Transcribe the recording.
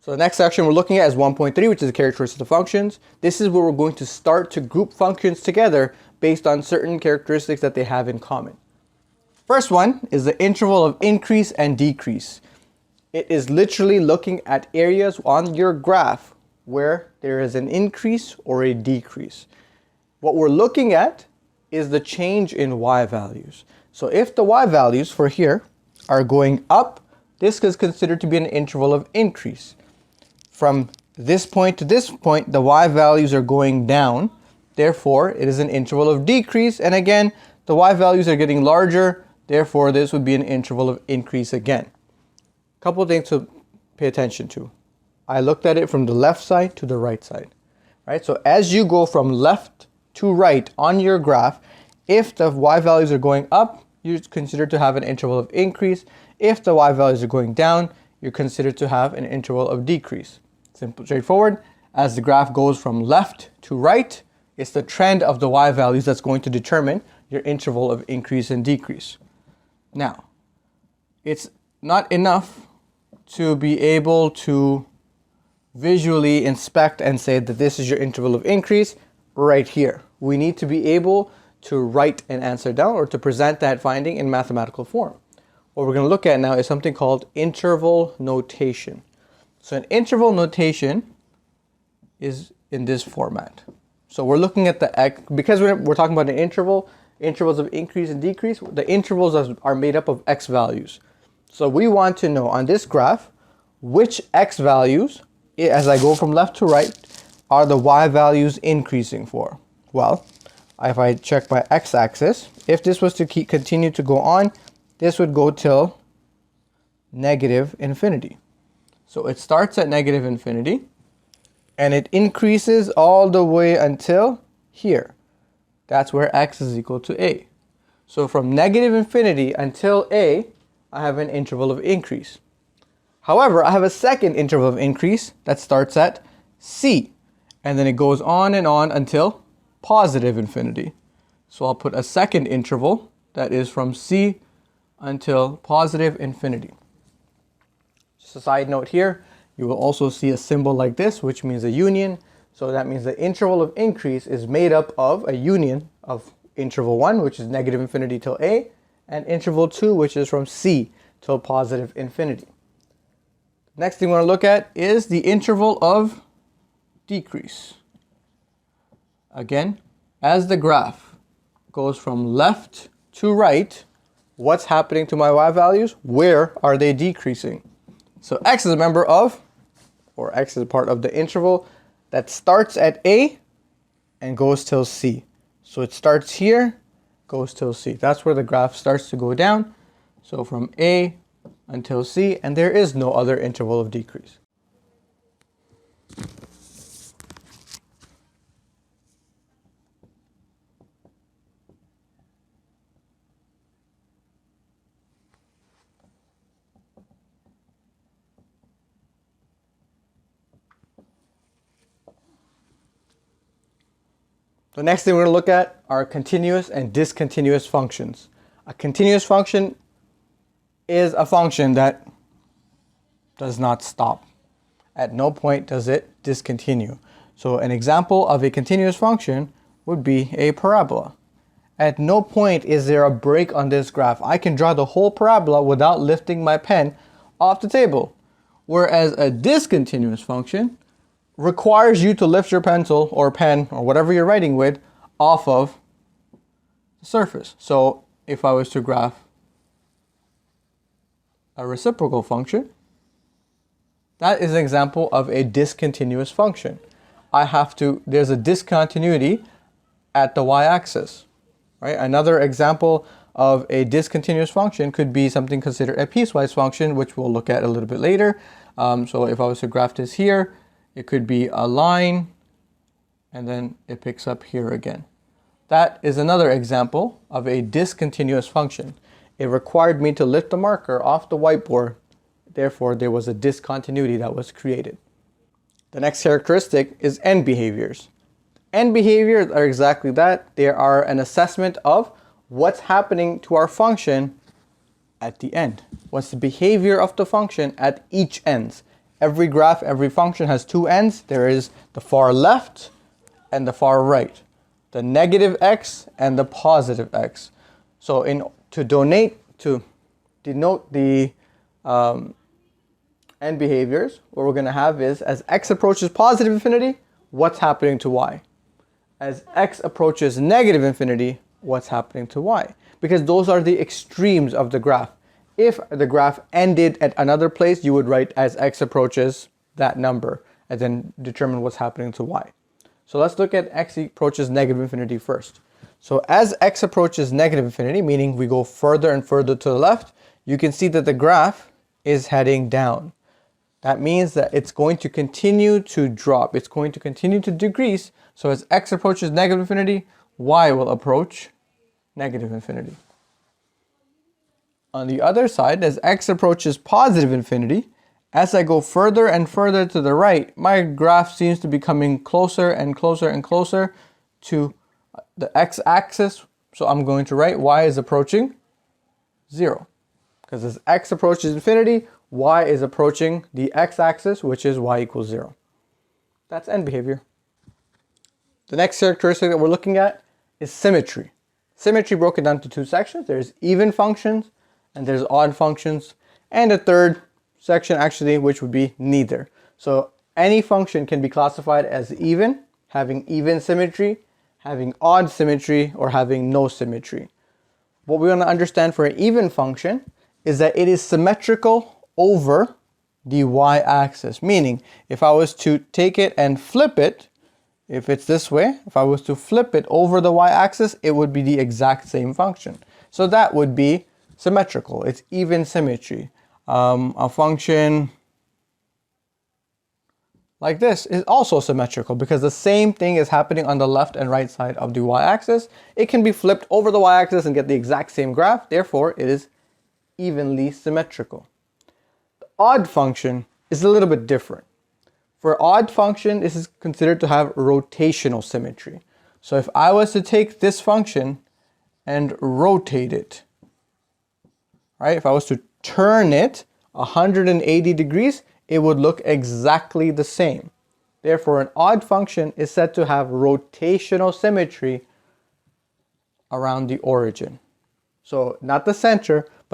So the next section we're looking at is 1.3, which is the characteristics of functions. This is where we're going to start to group functions together based on certain characteristics that they have in common. First one is the interval of increase and decrease. It is literally looking at areas on your graph where there is an increase or a decrease. What we're looking at is the change in y values. So if the y values for here are going up, this is considered to be an interval of increase. From this point to this point, the y values are going down. Therefore, it is an interval of decrease. And again, the y values are getting larger. Therefore, this would be an interval of increase again. A couple of things to pay attention to. I looked at it from the left side to the right side. Right? So as you go from left to right on your graph, if the y values are going up, you're considered to have an interval of increase. If the y values are going down, you're considered to have an interval of decrease. Simple, straightforward. As the graph goes from left to right, it's the trend of the y values that's going to determine your interval of increase and decrease. Now, it's not enough to be able to visually inspect and say that this is your interval of increase right here. We need to be able to write an answer down or to present that finding in mathematical form. What we're going to look at now is something called interval notation. So an interval notation is in this format. So we're looking at the x, because we're talking about an interval, intervals of increase and decrease, the intervals are made up of x values. So we want to know on this graph, which x values, as I go from left to right, are the y values increasing for? Well, if I check my x-axis, if this was to continue to go on, this would go till negative infinity. So it starts at negative infinity and it increases all the way until here. That's where x is equal to a. So from negative infinity until a, I have an interval of increase. However, I have a second interval of increase that starts at c, and then it goes on and on until positive infinity. So I'll put a second interval that is from c until positive infinity. Just a side note here, you will also see a symbol like this, which means a union. So that means the interval of increase is made up of a union of interval 1, which is negative infinity till a, and interval 2, which is from c till positive infinity. Next thing we want to look at is the interval of decrease. Again, as the graph goes from left to right, what's happening to my y values? Where are they decreasing? So x is a member of, or x is a part of the interval that starts at a and goes till c. So it starts here, goes till c. That's where the graph starts to go down. So from a until c, and there is no other interval of decrease. The next thing we're going to look at are continuous and discontinuous functions. A continuous function is a function that does not stop. At no point does it discontinue. So an example of a continuous function would be a parabola. At no point is there a break on this graph. I can draw the whole parabola without lifting my pen off the table. Whereas a discontinuous function requires you to lift your pencil or pen or whatever you're writing with off of the surface. So if I was to graph a reciprocal function, that is an example of a discontinuous function. There's a discontinuity at the y-axis, right? Another example of a discontinuous function could be something considered a piecewise function, which we'll look at a little bit later. So if I was to graph this here, it could be a line, and then it picks up here again. That is another example of a discontinuous function. It required me to lift the marker off the whiteboard. Therefore, there was a discontinuity that was created. The next characteristic is end behaviors. End behaviors are exactly that. They are an assessment of what's happening to our function at the end. What's the behavior of the function at each end? every graph, every function has two ends. There is the far left and the far right, the negative x and the positive x. So to denote the end behaviors, what we're going to have is, as x approaches positive infinity, what's happening to y? As x approaches negative infinity, what's happening to y? Because those are the extremes of the graph. If the graph ended at another place, you would write as x approaches that number and then determine what's happening to y. So let's look at x approaches negative infinity first. So as x approaches negative infinity, meaning we go further and further to the left, you can see that the graph is heading down. That means that it's going to continue to drop. It's going to continue to decrease. So as x approaches negative infinity, y will approach negative infinity. On the other side, as x approaches positive infinity, as I go further and further to the right, my graph seems to be coming closer and closer and closer to the x-axis. So I'm going to write y is approaching 0. Because as x approaches infinity, y is approaching the x-axis, which is y equals 0. That's end behavior. The next characteristic that we're looking at is symmetry. Symmetry broken down to two sections. There's even functions and there's odd functions. And a third section actually, which would be neither. So any function can be classified as even, having even symmetry, having odd symmetry, or having no symmetry. What we want to understand for an even function is that it is symmetrical over the y-axis. Meaning, if I was to take it and flip it, if it's this way, if I was to flip it over the y-axis, it would be the exact same function. So that would be symmetrical. It's even symmetry. A function like this is also symmetrical because the same thing is happening on the left and right side of the y-axis. It can be flipped over the y-axis and get the exact same graph. Therefore, it is evenly symmetrical. The odd function is a little bit different. For odd function, this is considered to have rotational symmetry. So if I was to take this function and rotate it, right? If I was to turn it 180 degrees, it would look exactly the same. Therefore, an odd function is said to have rotational symmetry around the origin. So not the center, but